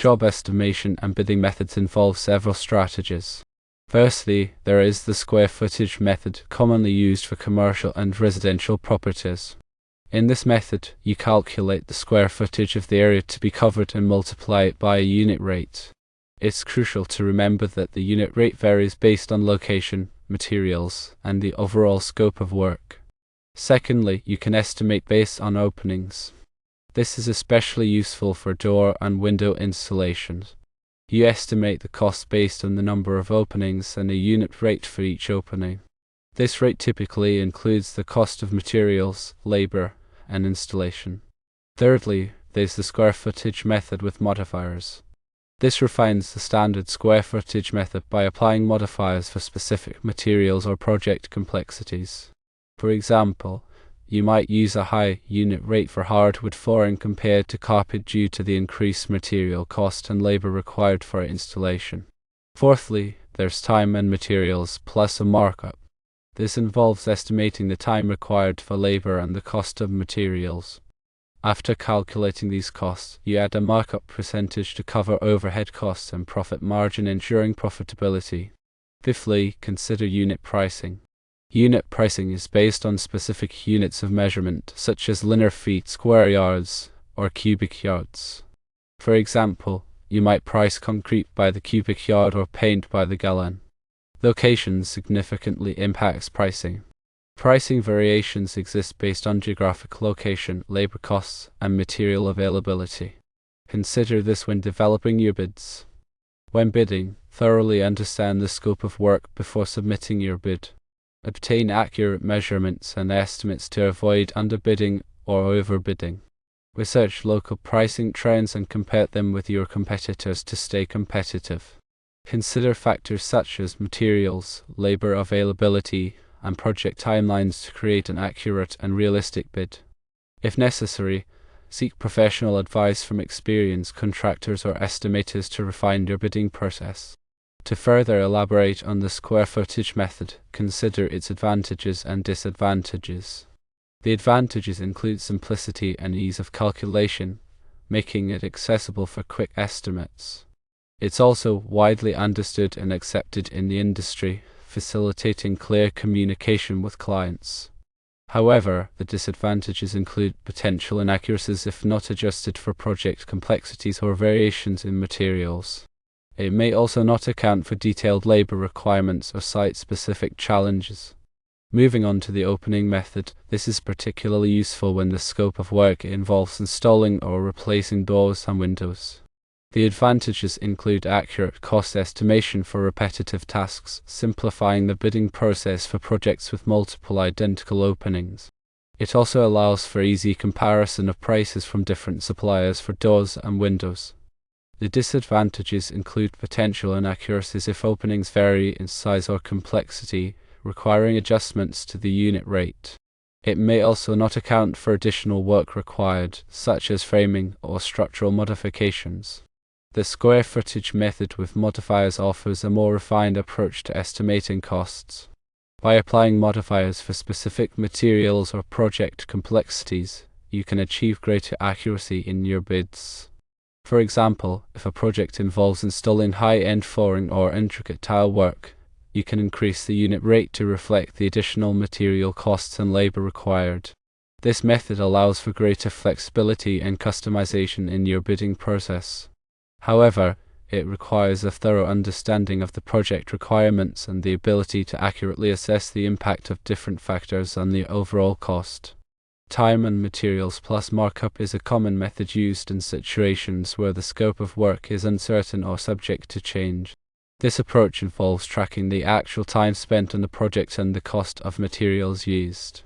Job estimation and bidding methods involve several strategies. Firstly, there is the square footage method, commonly used for commercial and residential properties. In this method, you calculate the square footage of the area to be covered and multiply it by a unit rate. It's crucial to remember that the unit rate varies based on location, materials, and the overall scope of work. Secondly, you can estimate based on openings. This is especially useful for door and window installations. You estimate the cost based on the number of openings and a unit rate for each opening. This rate typically includes the cost of materials, labor, and installation. Thirdly, there's the square footage method with modifiers. This refines the standard square footage method by applying modifiers for specific materials or project complexities. For example, you might use a high unit rate for hardwood flooring compared to carpet due to the increased material cost and labor required for installation. Fourthly, there's time and materials plus a markup. This involves estimating the time required for labor and the cost of materials. After calculating these costs, you add a markup percentage to cover overhead costs and profit margin, ensuring profitability. Fifthly, consider unit pricing. Unit pricing is based on specific units of measurement, such as linear feet, square yards, or cubic yards. For example, you might price concrete by the cubic yard or paint by the gallon. Location significantly impacts pricing. Pricing variations exist based on geographic location, labor costs, and material availability. Consider this when developing your bids. When bidding, thoroughly understand the scope of work before submitting your bid. Obtain accurate measurements and estimates to avoid underbidding or overbidding. Research local pricing trends and compare them with your competitors to stay competitive. Consider factors such as materials, labor availability, and project timelines to create an accurate and realistic bid. If necessary, seek professional advice from experienced contractors or estimators to refine your bidding process. To further elaborate on the square footage method, consider its advantages and disadvantages. The advantages include simplicity and ease of calculation, making it accessible for quick estimates. It's also widely understood and accepted in the industry, facilitating clear communication with clients. However, the disadvantages include potential inaccuracies if not adjusted for project complexities or variations in materials. It may also not account for detailed labor requirements or site-specific challenges. Moving on to the opening method, this is particularly useful when the scope of work involves installing or replacing doors and windows. The advantages include accurate cost estimation for repetitive tasks, simplifying the bidding process for projects with multiple identical openings. It also allows for easy comparison of prices from different suppliers for doors and windows. The disadvantages include potential inaccuracies if openings vary in size or complexity, requiring adjustments to the unit rate. It may also not account for additional work required, such as framing or structural modifications. The square footage method with modifiers offers a more refined approach to estimating costs. By applying modifiers for specific materials or project complexities, you can achieve greater accuracy in your bids. For example, if a project involves installing high-end flooring or intricate tile work, you can increase the unit rate to reflect the additional material costs and labor required. This method allows for greater flexibility and customization in your bidding process. However, it requires a thorough understanding of the project requirements and the ability to accurately assess the impact of different factors on the overall cost. Time and materials plus markup is a common method used in situations where the scope of work is uncertain or subject to change. This approach involves tracking the actual time spent on the project and the cost of materials used.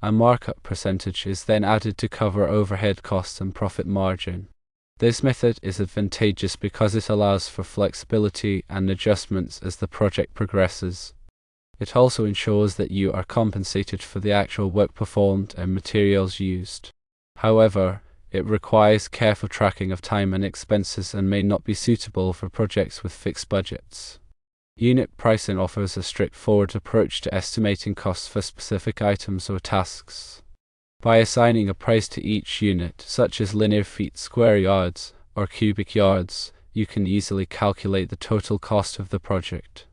A markup percentage is then added to cover overhead costs and profit margin. This method is advantageous because it allows for flexibility and adjustments as the project progresses. It also ensures that you are compensated for the actual work performed and materials used. However, it requires careful tracking of time and expenses and may not be suitable for projects with fixed budgets. Unit pricing offers a straightforward approach to estimating costs for specific items or tasks. By assigning a price to each unit, such as linear feet, square yards, or cubic yards, you can easily calculate the total cost of the project.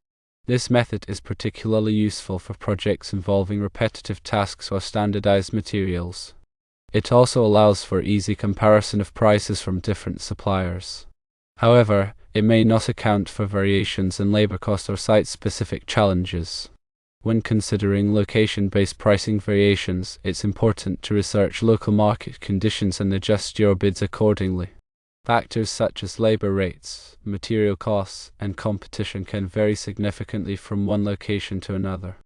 This method is particularly useful for projects involving repetitive tasks or standardized materials. It also allows for easy comparison of prices from different suppliers. However, it may not account for variations in labor cost or site-specific challenges. When considering location-based pricing variations, it's important to research local market conditions and adjust your bids accordingly. Factors such as labor rates, material costs, and competition can vary significantly from one location to another.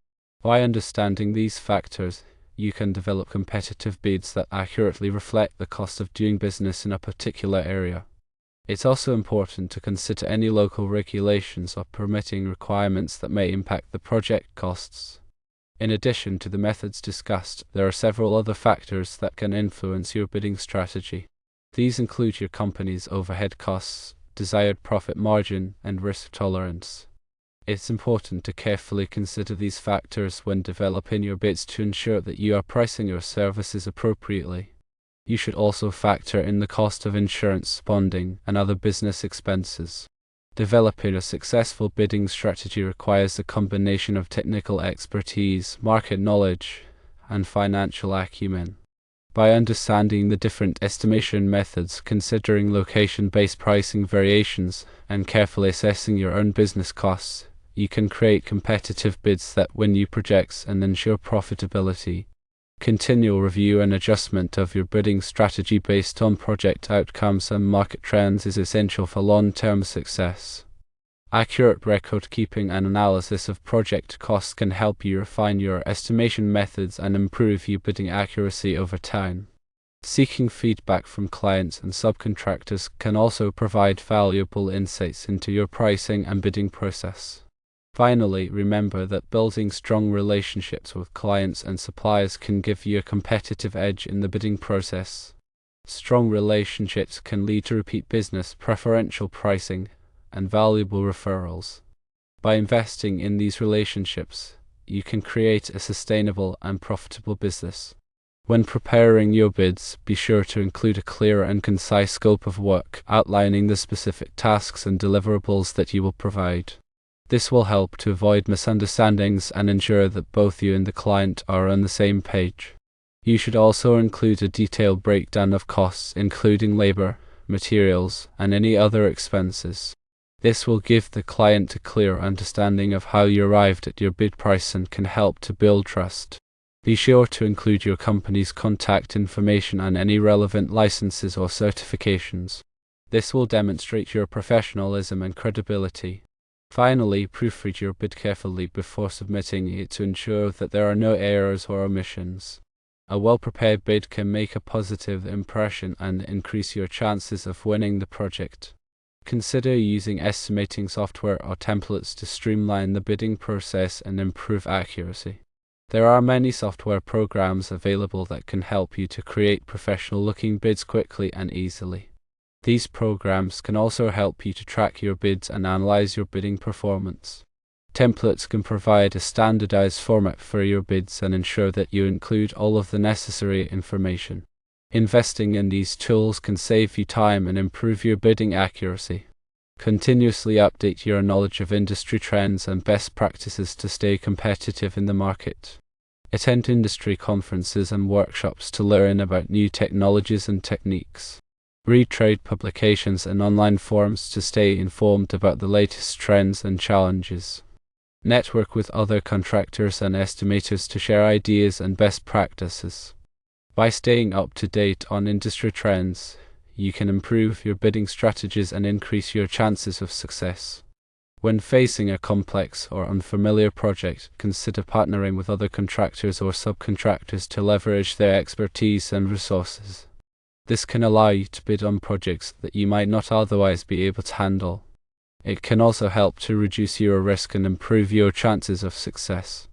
By understanding these factors, you can develop competitive bids that accurately reflect the cost of doing business in a particular area. It's also important to consider any local regulations or permitting requirements that may impact the project costs. In addition to the methods discussed, there are several other factors that can influence your bidding strategy. These include your company's overhead costs, desired profit margin, and risk tolerance. It's important to carefully consider these factors when developing your bids to ensure that you are pricing your services appropriately. You should also factor in the cost of insurance, bonding, and other business expenses. Developing a successful bidding strategy requires a combination of technical expertise, market knowledge, and financial acumen. By understanding the different estimation methods, considering location-based pricing variations, and carefully assessing your own business costs, you can create competitive bids that win you projects and ensure profitability. Continual review and adjustment of your bidding strategy based on project outcomes and market trends is essential for long-term success. Accurate record-keeping and analysis of project costs can help you refine your estimation methods and improve your bidding accuracy over time. Seeking feedback from clients and subcontractors can also provide valuable insights into your pricing and bidding process. Finally, remember that building strong relationships with clients and suppliers can give you a competitive edge in the bidding process. Strong relationships can lead to repeat business, preferential pricing, and valuable referrals. By investing in these relationships, you can create a sustainable and profitable business. When preparing your bids, be sure to include a clear and concise scope of work, outlining the specific tasks and deliverables that you will provide. This will help to avoid misunderstandings and ensure that both you and the client are on the same page. You should also include a detailed breakdown of costs, including labor, materials, and any other expenses. This will give the client a clear understanding of how you arrived at your bid price and can help to build trust. Be sure to include your company's contact information and any relevant licenses or certifications. This will demonstrate your professionalism and credibility. Finally, proofread your bid carefully before submitting it to ensure that there are no errors or omissions. A well-prepared bid can make a positive impression and increase your chances of winning the project. Consider using estimating software or templates to streamline the bidding process and improve accuracy. There are many software programs available that can help you to create professional-looking bids quickly and easily. These programs can also help you to track your bids and analyze your bidding performance. Templates can provide a standardized format for your bids and ensure that you include all of the necessary information. Investing in these tools can save you time and improve your bidding accuracy. Continuously update your knowledge of industry trends and best practices to stay competitive in the market. Attend industry conferences and workshops to learn about new technologies and techniques. Read trade publications and online forums to stay informed about the latest trends and challenges. Network with other contractors and estimators to share ideas and best practices. By staying up to date on industry trends, you can improve your bidding strategies and increase your chances of success. When facing a complex or unfamiliar project, consider partnering with other contractors or subcontractors to leverage their expertise and resources. This can allow you to bid on projects that you might not otherwise be able to handle. It can also help to reduce your risk and improve your chances of success.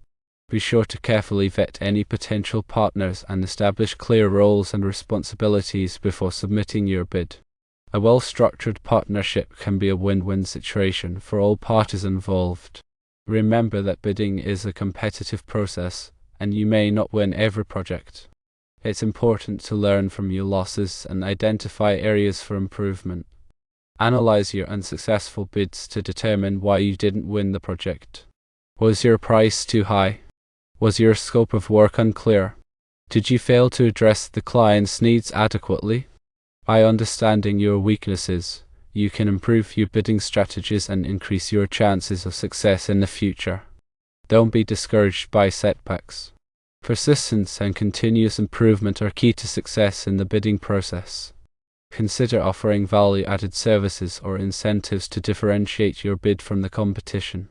Be sure to carefully vet any potential partners and establish clear roles and responsibilities before submitting your bid. A well-structured partnership can be a win-win situation for all parties involved. Remember that bidding is a competitive process, and you may not win every project. It's important to learn from your losses and identify areas for improvement. Analyze your unsuccessful bids to determine why you didn't win the project. Was your price too high? Was your scope of work unclear? Did you fail to address the client's needs adequately? By understanding your weaknesses, you can improve your bidding strategies and increase your chances of success in the future. Don't be discouraged by setbacks. Persistence and continuous improvement are key to success in the bidding process. Consider offering value-added services or incentives to differentiate your bid from the competition.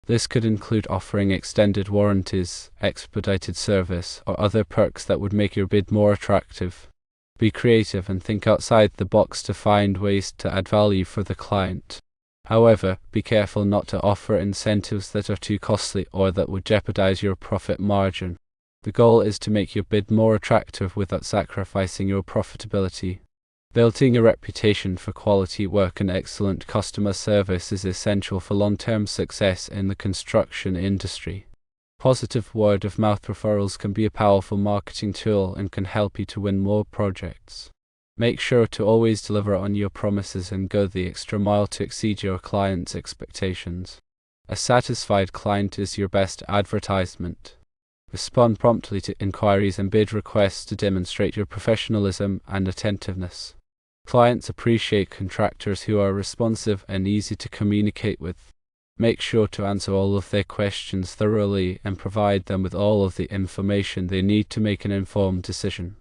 This could include offering extended warranties, expedited service, or other perks that would make your bid more attractive. Be creative and think outside the box to find ways to add value for the client. However, be careful not to offer incentives that are too costly or that would jeopardize your profit margin. The goal is to make your bid more attractive without sacrificing your profitability. Building a reputation for quality work and excellent customer service is essential for long-term success in the construction industry. Positive word-of-mouth referrals can be a powerful marketing tool and can help you to win more projects. Make sure to always deliver on your promises and go the extra mile to exceed your client's expectations. A satisfied client is your best advertisement. Respond promptly to inquiries and bid requests to demonstrate your professionalism and attentiveness. Clients appreciate contractors who are responsive and easy to communicate with. Make sure to answer all of their questions thoroughly and provide them with all of the information they need to make an informed decision.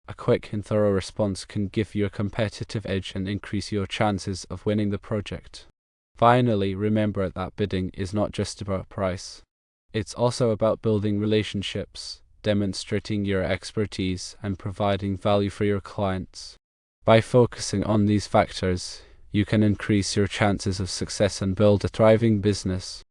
A quick and thorough response can give you a competitive edge and increase your chances of winning the project. Finally, remember that bidding is not just about price. It's also about building relationships, demonstrating your expertise, and providing value for your clients. By focusing on these factors, you can increase your chances of success and build a thriving business.